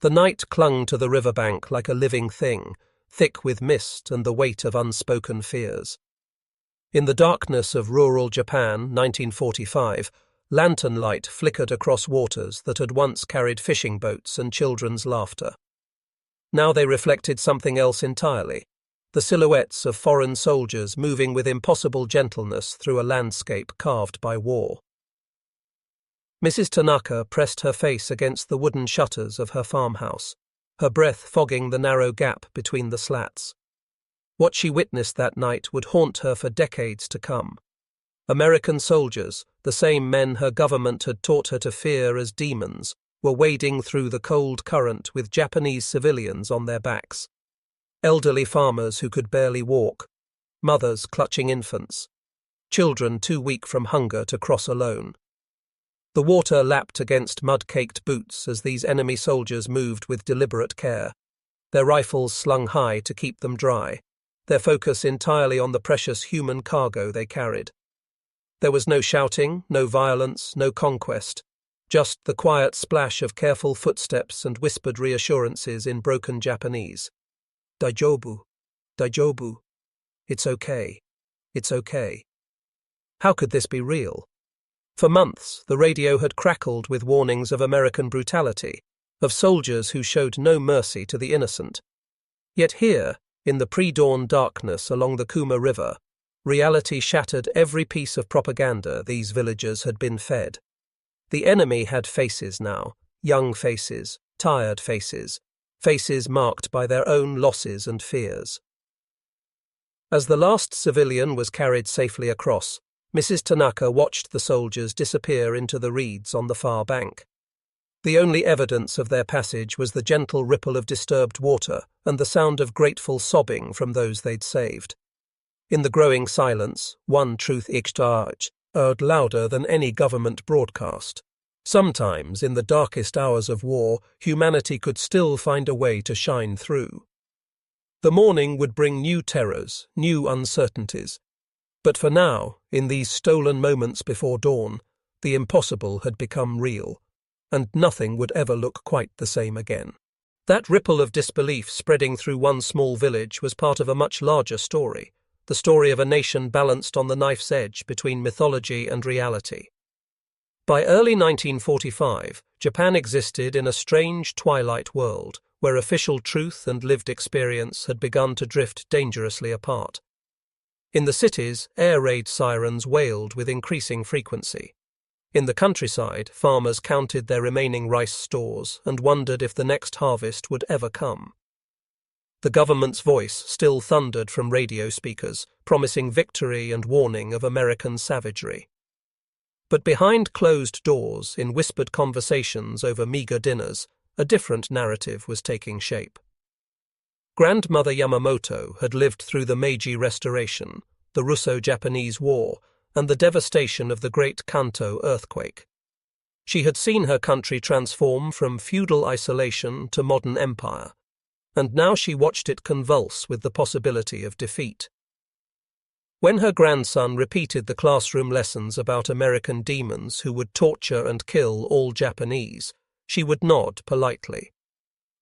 The night clung to the riverbank like a living thing, thick with mist and the weight of unspoken fears. In the darkness of rural Japan, 1945, lantern light flickered across waters that had once carried fishing boats and children's laughter. Now they reflected something else entirely, the silhouettes of foreign soldiers moving with impossible gentleness through a landscape carved by war. Mrs. Tanaka pressed her face against the wooden shutters of her farmhouse, her breath fogging the narrow gap between the slats. What she witnessed that night would haunt her for decades to come. American soldiers, the same men her government had taught her to fear as demons, were wading through the cold current with Japanese civilians on their backs. Elderly farmers who could barely walk, mothers clutching infants, children too weak from hunger to cross alone. The water lapped against mud-caked boots as these enemy soldiers moved with deliberate care, their rifles slung high to keep them dry, their focus entirely on the precious human cargo they carried. There was no shouting, no violence, no conquest, just the quiet splash of careful footsteps and whispered reassurances in broken Japanese. Daijobu, daijobu. It's okay. It's okay. How could this be real? For months, the radio had crackled with warnings of American brutality, of soldiers who showed no mercy to the innocent. Yet here, in the pre-dawn darkness along the Kuma River, reality shattered every piece of propaganda these villagers had been fed. The enemy had faces now, young faces, tired faces, faces marked by their own losses and fears. As the last civilian was carried safely across, Mrs. Tanaka watched the soldiers disappear into the reeds on the far bank. The only evidence of their passage was the gentle ripple of disturbed water and the sound of grateful sobbing from those they'd saved. In the growing silence, one truth exchange heard louder than any government broadcast. Sometimes, in the darkest hours of war, humanity could still find a way to shine through. The morning would bring new terrors, new uncertainties. But for now, in these stolen moments before dawn, the impossible had become real, and nothing would ever look quite the same again. That ripple of disbelief spreading through one small village was part of a much larger story, the story of a nation balanced on the knife's edge between mythology and reality. By early 1945, Japan existed in a strange twilight world where official truth and lived experience had begun to drift dangerously apart. In the cities, air raid sirens wailed with increasing frequency. In the countryside, farmers counted their remaining rice stores and wondered if the next harvest would ever come. The government's voice still thundered from radio speakers, promising victory and warning of American savagery. But behind closed doors, in whispered conversations over meager dinners, a different narrative was taking shape. Grandmother Yamamoto had lived through the Meiji Restoration, the Russo-Japanese War, and the devastation of the Great Kanto earthquake. She had seen her country transform from feudal isolation to modern empire, and now she watched it convulse with the possibility of defeat. When her grandson repeated the classroom lessons about American demons who would torture and kill all Japanese, she would nod politely.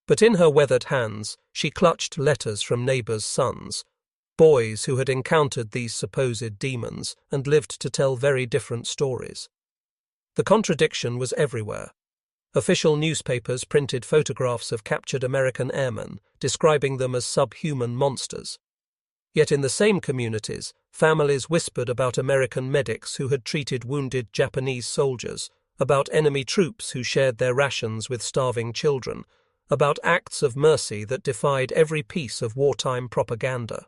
But in her weathered hands, she clutched letters from neighbors' sons, boys who had encountered these supposed demons and lived to tell very different stories. The contradiction was everywhere. Official newspapers printed photographs of captured American airmen, describing them as subhuman monsters. Yet in the same communities, families whispered about American medics who had treated wounded Japanese soldiers, about enemy troops who shared their rations with starving children, about acts of mercy that defied every piece of wartime propaganda.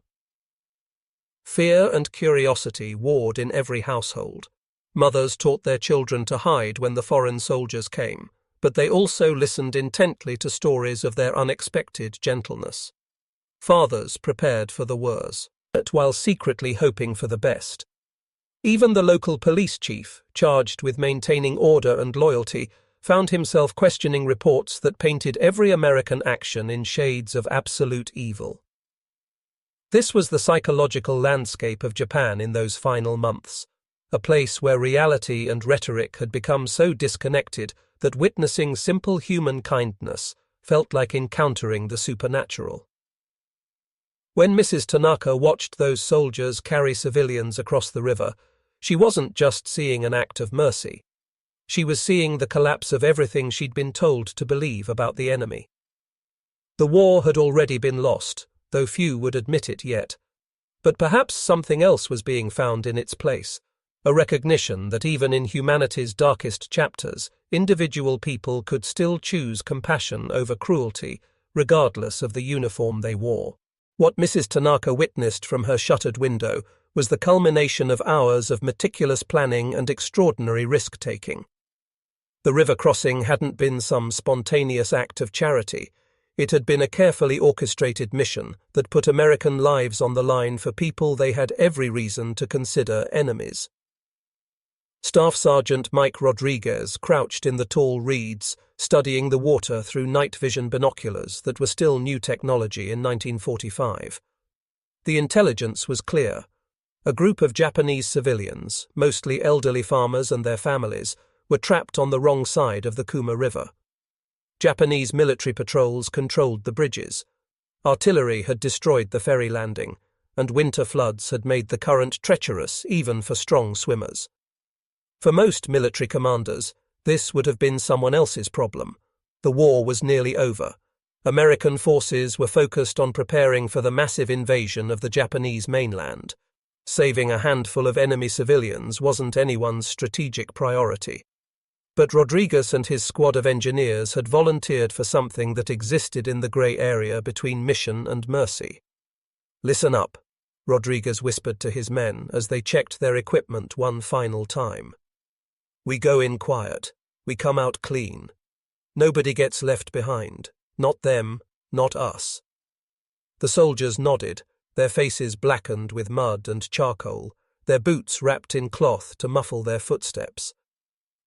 Fear and curiosity warred in every household. Mothers taught their children to hide when the foreign soldiers came, but they also listened intently to stories of their unexpected gentleness. Fathers prepared for the worst, while secretly hoping for the best. Even the local police chief, charged with maintaining order and loyalty, found himself questioning reports that painted every American action in shades of absolute evil. This was the psychological landscape of Japan in those final months, a place where reality and rhetoric had become so disconnected that witnessing simple human kindness, felt like encountering the supernatural. When Mrs. Tanaka watched those soldiers carry civilians across the river, she wasn't just seeing an act of mercy. She was seeing the collapse of everything she'd been told to believe about the enemy. The war had already been lost, though few would admit it yet. But perhaps something else was being found in its place, a recognition that even in humanity's darkest chapters, individual people could still choose compassion over cruelty, regardless of the uniform they wore. What Mrs. Tanaka witnessed from her shuttered window was the culmination of hours of meticulous planning and extraordinary risk-taking. The river crossing hadn't been some spontaneous act of charity. It had been a carefully orchestrated mission that put American lives on the line for people they had every reason to consider enemies. Staff Sergeant Mike Rodriguez crouched in the tall reeds, studying the water through night vision binoculars that were still new technology in 1945. The intelligence was clear. A group of Japanese civilians, mostly elderly farmers and their families, were trapped on the wrong side of the Kuma River. Japanese military patrols controlled the bridges. Artillery had destroyed the ferry landing, and winter floods had made the current treacherous even for strong swimmers. For most military commanders, this would have been someone else's problem. The war was nearly over. American forces were focused on preparing for the massive invasion of the Japanese mainland. Saving a handful of enemy civilians wasn't anyone's strategic priority. But Rodriguez and his squad of engineers had volunteered for something that existed in the grey area between mission and mercy. "Listen up," Rodriguez whispered to his men as they checked their equipment one final time. "We go in quiet. We come out clean. Nobody gets left behind. Not them, not us." The soldiers nodded, their faces blackened with mud and charcoal, their boots wrapped in cloth to muffle their footsteps.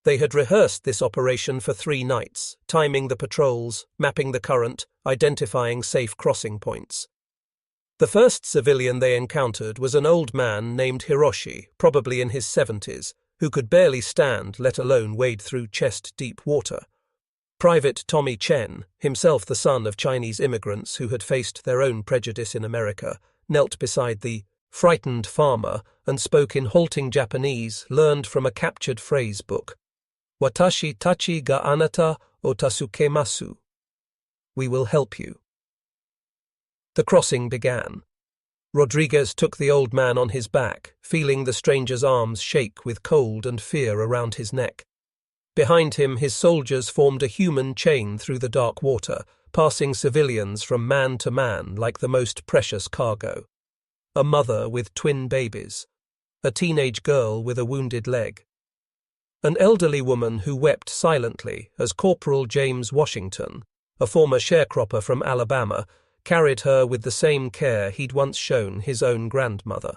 They had rehearsed this operation for 3 nights, timing the patrols, mapping the current, identifying safe crossing points. The first civilian they encountered was an old man named Hiroshi, probably in his 70s, who could barely stand, let alone wade through chest-deep water. Private Tommy Chen, himself the son of Chinese immigrants who had faced their own prejudice in America, knelt beside the frightened farmer and spoke in halting Japanese learned from a captured phrase book. "Watashi tachi ga anata o tasukemasu." "We will help you." The crossing began. Rodriguez took the old man on his back, feeling the stranger's arms shake with cold and fear around his neck. Behind him, his soldiers formed a human chain through the dark water, passing civilians from man to man like the most precious cargo. A mother with twin babies. A teenage girl with a wounded leg. An elderly woman who wept silently as Corporal James Washington, a former sharecropper from Alabama, carried her with the same care he'd once shown his own grandmother.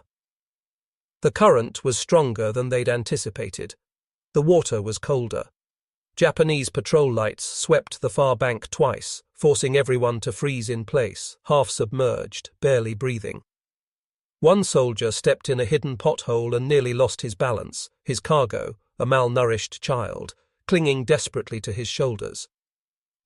The current was stronger than they'd anticipated. The water was colder. Japanese patrol lights swept the far bank twice, forcing everyone to freeze in place, half submerged, barely breathing. One soldier stepped in a hidden pothole and nearly lost his balance, his cargo, a malnourished child, clinging desperately to his shoulders.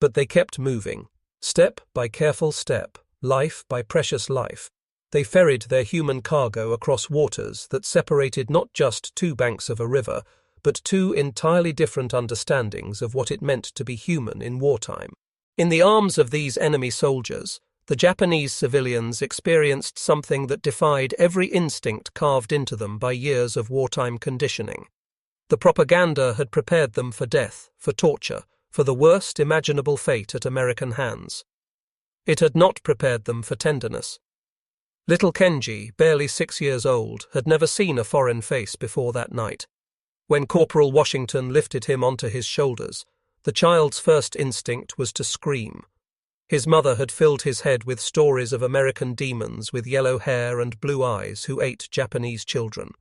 But they kept moving, step by careful step, life by precious life. They ferried their human cargo across waters that separated not just 2 banks of a river, but 2 entirely different understandings of what it meant to be human in wartime. In the arms of these enemy soldiers, the Japanese civilians experienced something that defied every instinct carved into them by years of wartime conditioning. The propaganda had prepared them for death, for torture, for the worst imaginable fate at American hands. It had not prepared them for tenderness. Little Kenji, barely 6 years old, had never seen a foreign face before that night. When Corporal Washington lifted him onto his shoulders, the child's first instinct was to scream. His mother had filled his head with stories of American demons with yellow hair and blue eyes who ate Japanese children.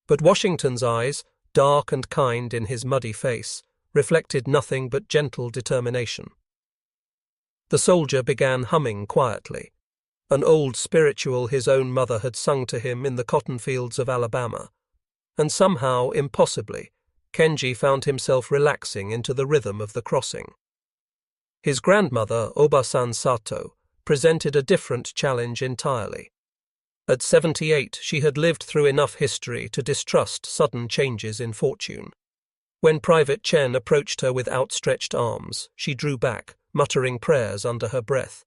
But Washington's eyes, dark and kind in his muddy face, reflected nothing but gentle determination. The soldier began humming quietly, an old spiritual his own mother had sung to him in the cotton fields of Alabama, and somehow, impossibly, Kenji found himself relaxing into the rhythm of the crossing. His grandmother, Obasan Sato, presented a different challenge entirely. At 78, she had lived through enough history to distrust sudden changes in fortune. When Private Chen approached her with outstretched arms, she drew back, muttering prayers under her breath.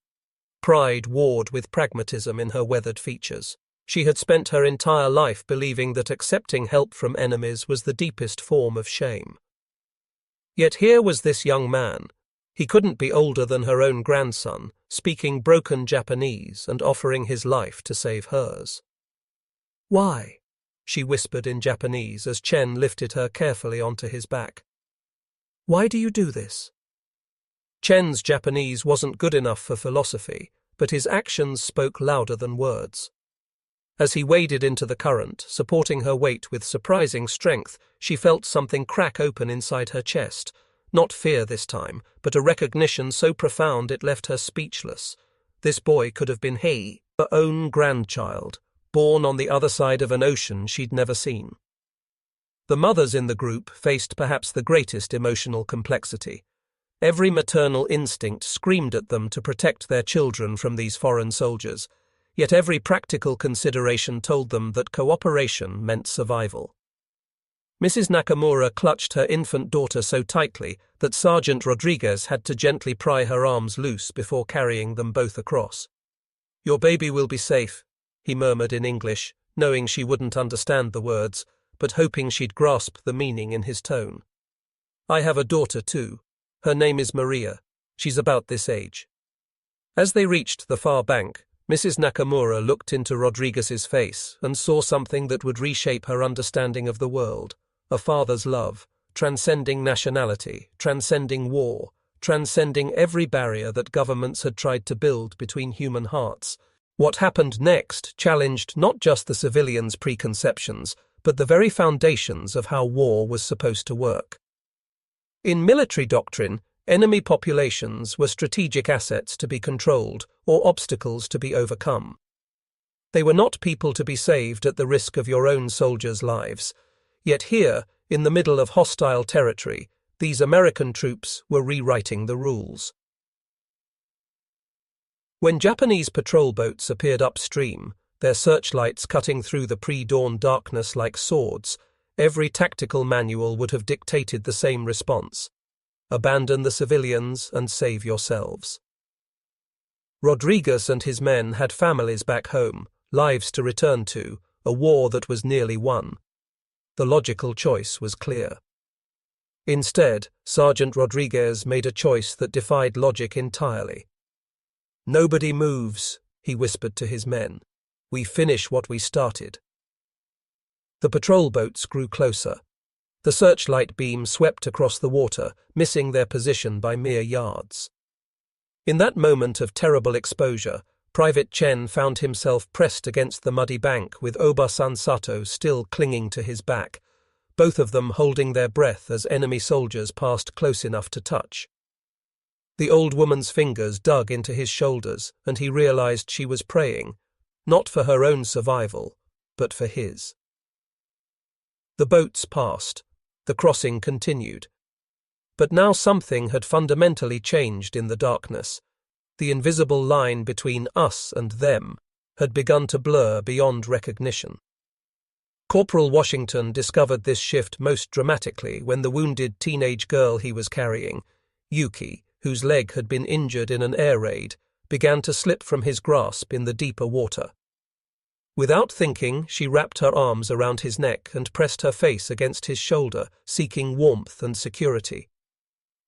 Pride warred with pragmatism in her weathered features. She had spent her entire life believing that accepting help from enemies was the deepest form of shame. Yet here was this young man. He couldn't be older than her own grandson, speaking broken Japanese and offering his life to save hers. "Why?" she whispered in Japanese as Chen lifted her carefully onto his back. "Why do you do this?" Chen's Japanese wasn't good enough for philosophy, but his actions spoke louder than words. As he waded into the current, supporting her weight with surprising strength, she felt something crack open inside her chest. Not fear this time, but a recognition so profound it left her speechless. This boy could have been her own grandchild, born on the other side of an ocean she'd never seen. The mothers in the group faced perhaps the greatest emotional complexity. Every maternal instinct screamed at them to protect their children from these foreign soldiers, yet every practical consideration told them that cooperation meant survival. Mrs. Nakamura clutched her infant daughter so tightly that Sergeant Rodriguez had to gently pry her arms loose before carrying them both across. "Your baby will be safe," he murmured in English, knowing she wouldn't understand the words, but hoping she'd grasp the meaning in his tone. "I have a daughter too. Her name is Maria. She's about this age." As they reached the far bank, Mrs. Nakamura looked into Rodriguez's face and saw something that would reshape her understanding of the world. A father's love, transcending nationality, transcending war, transcending every barrier that governments had tried to build between human hearts. What happened next challenged not just the civilians' preconceptions, but the very foundations of how war was supposed to work. In military doctrine, enemy populations were strategic assets to be controlled or obstacles to be overcome. They were not people to be saved at the risk of your own soldiers' lives. Yet here, in the middle of hostile territory, these American troops were rewriting the rules. When Japanese patrol boats appeared upstream, their searchlights cutting through the pre-dawn darkness like swords, every tactical manual would have dictated the same response: abandon the civilians and save yourselves. Rodriguez and his men had families back home, lives to return to, a war that was nearly won. The logical choice was clear. Instead, Sergeant Rodriguez made a choice that defied logic entirely. "Nobody moves," he whispered to his men. "We finish what we started." The patrol boats grew closer. The searchlight beam swept across the water, missing their position by mere yards. In that moment of terrible exposure, Private Chen found himself pressed against the muddy bank with Obasan Sato still clinging to his back, both of them holding their breath as enemy soldiers passed close enough to touch. The old woman's fingers dug into his shoulders, and he realized she was praying, not for her own survival, but for his. The boats passed. The crossing continued. But now something had fundamentally changed in the darkness. The invisible line between us and them had begun to blur beyond recognition. Corporal Washington discovered this shift most dramatically when the wounded teenage girl he was carrying, Yuki, whose leg had been injured in an air raid, began to slip from his grasp in the deeper water. Without thinking, she wrapped her arms around his neck and pressed her face against his shoulder, seeking warmth and security.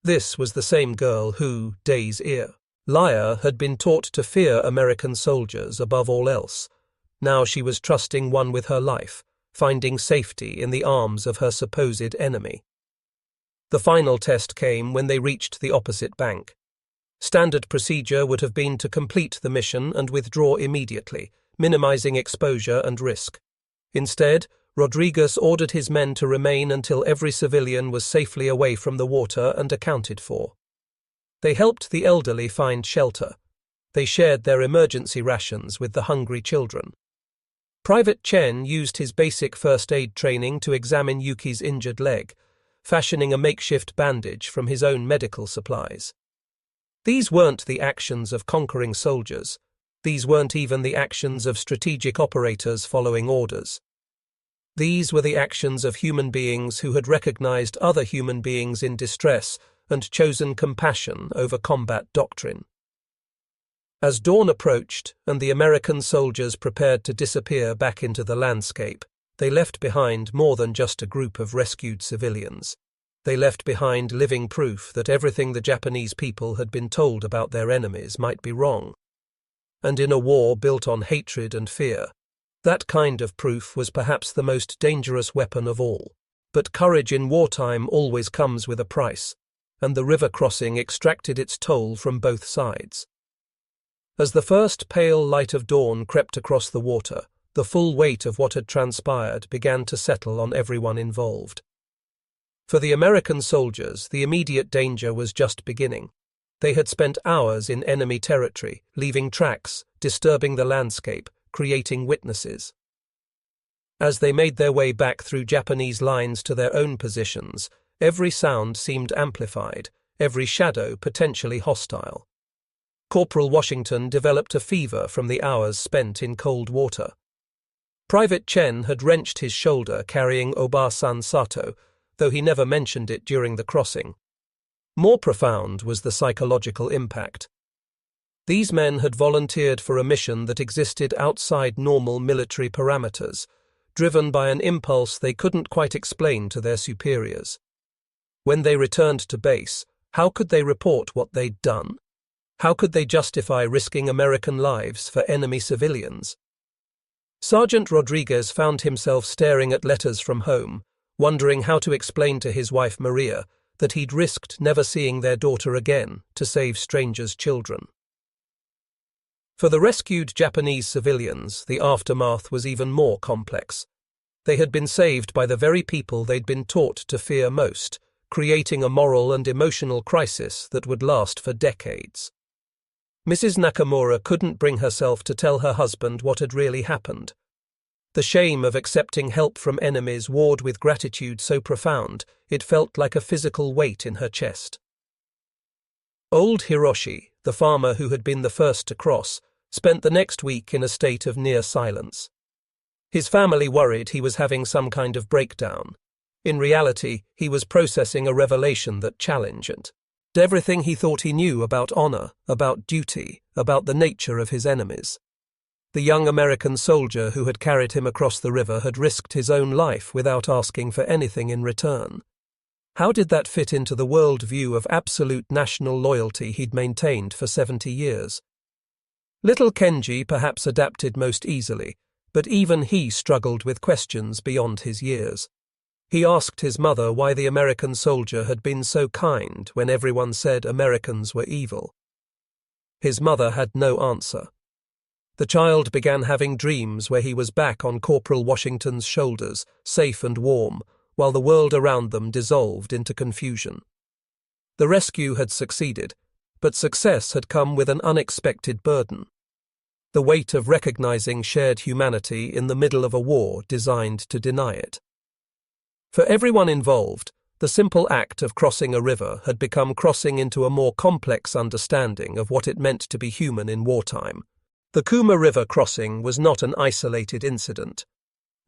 This was the same girl who, days earlier, had been taught to fear American soldiers above all else. Now she was trusting one with her life, finding safety in the arms of her supposed enemy. The final test came when they reached the opposite bank. Standard procedure would have been to complete the mission and withdraw immediately, minimizing exposure and risk. Instead, Rodriguez ordered his men to remain until every civilian was safely away from the water and accounted for. They helped the elderly find shelter. They shared their emergency rations with the hungry children. Private Chen used his basic first aid training to examine Yuki's injured leg, fashioning a makeshift bandage from his own medical supplies. These weren't the actions of conquering soldiers. These weren't even the actions of strategic operators following orders. These were the actions of human beings who had recognized other human beings in distress and chosen compassion over combat doctrine. As dawn approached and the American soldiers prepared to disappear back into the landscape, they left behind more than just a group of rescued civilians. They left behind living proof that everything the Japanese people had been told about their enemies might be wrong. And in a war built on hatred and fear, that kind of proof was perhaps the most dangerous weapon of all. But courage in wartime always comes with a price, and the river crossing extracted its toll from both sides. As the first pale light of dawn crept across the water, the full weight of what had transpired began to settle on everyone involved. For the American soldiers, the immediate danger was just beginning. They had spent hours in enemy territory, leaving tracks, disturbing the landscape, creating witnesses. As they made their way back through Japanese lines to their own positions, every sound seemed amplified, every shadow potentially hostile. Corporal Washington developed a fever from the hours spent in cold water. Private Chen had wrenched his shoulder carrying Oba-san Sato, though he never mentioned it during the crossing. More profound was the psychological impact. These men had volunteered for a mission that existed outside normal military parameters, driven by an impulse they couldn't quite explain to their superiors. When they returned to base, how could they report what they'd done? How could they justify risking American lives for enemy civilians? Sergeant Rodriguez found himself staring at letters from home, wondering how to explain to his wife Maria that he'd risked never seeing their daughter again to save strangers' children. For the rescued Japanese civilians, the aftermath was even more complex. They had been saved by the very people they'd been taught to fear most, creating a moral and emotional crisis that would last for decades. Mrs. Nakamura couldn't bring herself to tell her husband what had really happened. The shame of accepting help from enemies warred with gratitude so profound it felt like a physical weight in her chest. Old Hiroshi, the farmer who had been the first to cross, spent the next week in a state of near silence. His family worried he was having some kind of breakdown. In reality, he was processing a revelation that challenged everything he thought he knew about honor, about duty, about the nature of his enemies. The young American soldier who had carried him across the river had risked his own life without asking for anything in return. How did that fit into the world view of absolute national loyalty he'd maintained for 70 years? Little Kenji perhaps adapted most easily, but even he struggled with questions beyond his years. He asked his mother why the American soldier had been so kind when everyone said Americans were evil. His mother had no answer. The child began having dreams where he was back on Corporal Washington's shoulders, safe and warm, while the world around them dissolved into confusion. The rescue had succeeded, but success had come with an unexpected burden. The weight of recognizing shared humanity in the middle of a war designed to deny it. For everyone involved, the simple act of crossing a river had become crossing into a more complex understanding of what it meant to be human in wartime. The Kuma River crossing was not an isolated incident.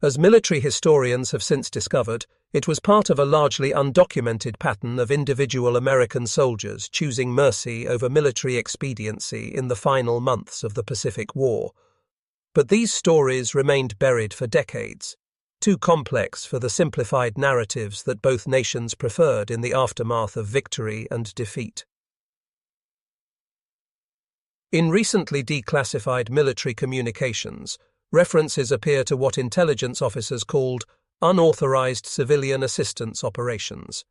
As military historians have since discovered, it was part of a largely undocumented pattern of individual American soldiers choosing mercy over military expediency in the final months of the Pacific War. But these stories remained buried for decades, too complex for the simplified narratives that both nations preferred in the aftermath of victory and defeat. In recently declassified military communications, references appear to what intelligence officers called unauthorized civilian assistance operations.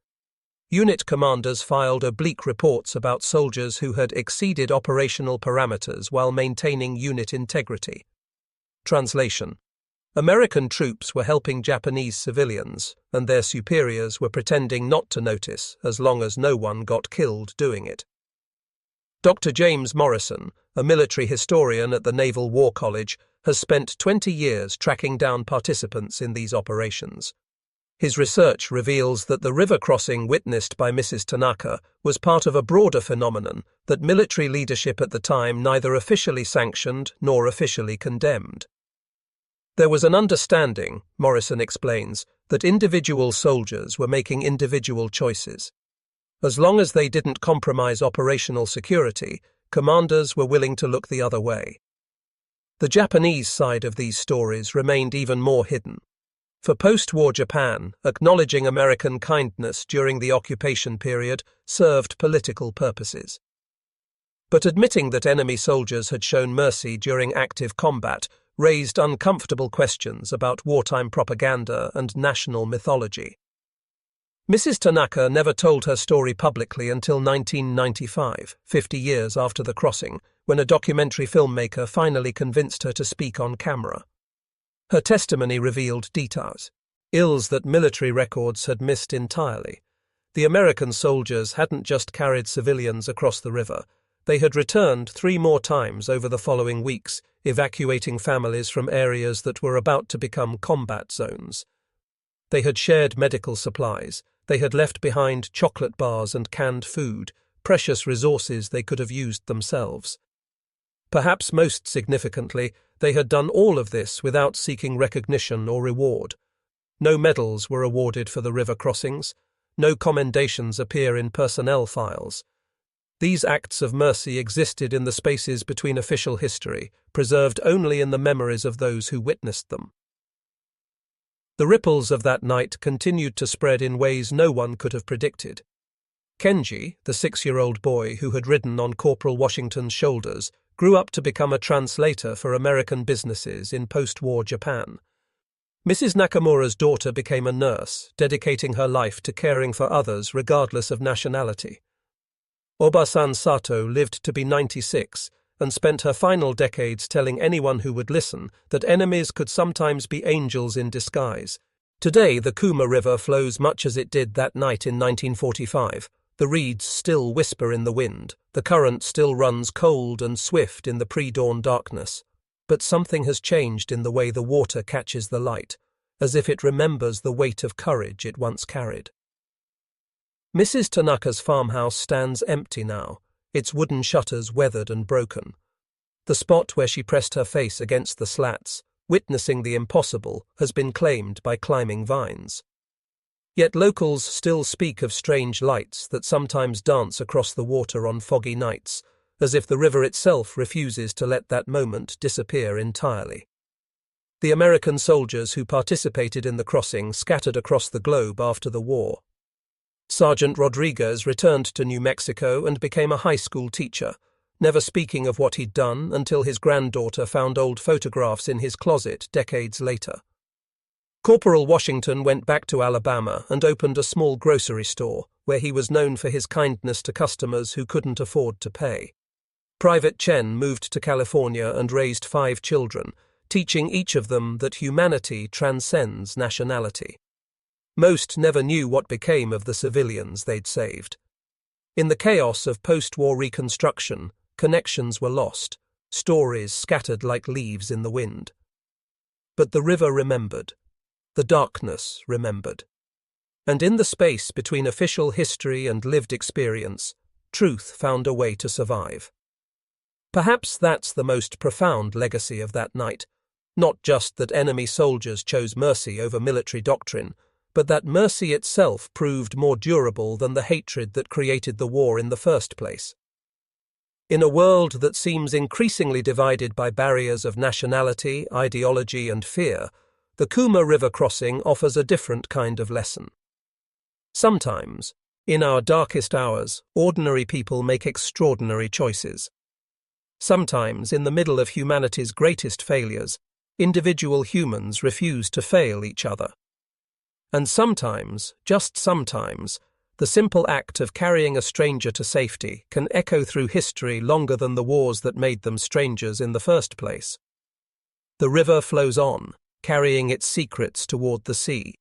Unit commanders filed oblique reports about soldiers who had exceeded operational parameters while maintaining unit integrity. Translation: American troops were helping Japanese civilians, and their superiors were pretending not to notice as long as no one got killed doing it. Dr. James Morrison, a military historian at the Naval War College, has spent 20 years tracking down participants in these operations. His research reveals that the river crossing witnessed by Mrs. Tanaka was part of a broader phenomenon that military leadership at the time neither officially sanctioned nor officially condemned. There was an understanding, Morrison explains, that individual soldiers were making individual choices. As long as they didn't compromise operational security, commanders were willing to look the other way. The Japanese side of these stories remained even more hidden. For post-war Japan, acknowledging American kindness during the occupation period served political purposes. But admitting that enemy soldiers had shown mercy during active combat raised uncomfortable questions about wartime propaganda and national mythology. Mrs. Tanaka never told her story publicly until 1995, 50 years after the crossing, when a documentary filmmaker finally convinced her to speak on camera. Her testimony revealed details, ills that military records had missed entirely. The American soldiers hadn't just carried civilians across the river. They had returned 3 more times over the following weeks, evacuating families from areas that were about to become combat zones. They had shared medical supplies. They had left behind chocolate bars and canned food, precious resources they could have used themselves. Perhaps most significantly, they had done all of this without seeking recognition or reward. No medals were awarded for the river crossings. No commendations appear in personnel files. These acts of mercy existed in the spaces between official history, preserved only in the memories of those who witnessed them. The ripples of that night continued to spread in ways no one could have predicted. Kenji, the 6-year-old boy who had ridden on Corporal Washington's shoulders, grew up to become a translator for American businesses in post-war Japan. Mrs. Nakamura's daughter became a nurse, dedicating her life to caring for others regardless of nationality. Obasan Sato lived to be 96 and spent her final decades telling anyone who would listen that enemies could sometimes be angels in disguise. Today, the Kuma River flows much as it did that night in 1945. The reeds still whisper in the wind, the current still runs cold and swift in the pre-dawn darkness. But something has changed in the way the water catches the light, as if it remembers the weight of courage it once carried. Mrs. Tanaka's farmhouse stands empty now, its wooden shutters weathered and broken. The spot where she pressed her face against the slats, witnessing the impossible, has been claimed by climbing vines. Yet locals still speak of strange lights that sometimes dance across the water on foggy nights, as if the river itself refuses to let that moment disappear entirely. The American soldiers who participated in the crossing scattered across the globe after the war. Sergeant Rodriguez returned to New Mexico and became a high school teacher, never speaking of what he'd done until his granddaughter found old photographs in his closet decades later. Corporal Washington went back to Alabama and opened a small grocery store, where he was known for his kindness to customers who couldn't afford to pay. Private Chen moved to California and raised 5 children, teaching each of them that humanity transcends nationality. Most never knew what became of the civilians they'd saved. In the chaos of post-war reconstruction, connections were lost, stories scattered like leaves in the wind. But the river remembered. The darkness remembered. And in the space between official history and lived experience, truth found a way to survive. Perhaps that's the most profound legacy of that night, not just that enemy soldiers chose mercy over military doctrine, but that mercy itself proved more durable than the hatred that created the war in the first place. In a world that seems increasingly divided by barriers of nationality, ideology, and fear, the Kuma River crossing offers a different kind of lesson. Sometimes, in our darkest hours, ordinary people make extraordinary choices. Sometimes, in the middle of humanity's greatest failures, individual humans refuse to fail each other. And sometimes, just sometimes, the simple act of carrying a stranger to safety can echo through history longer than the wars that made them strangers in the first place. The river flows on, carrying its secrets toward the sea.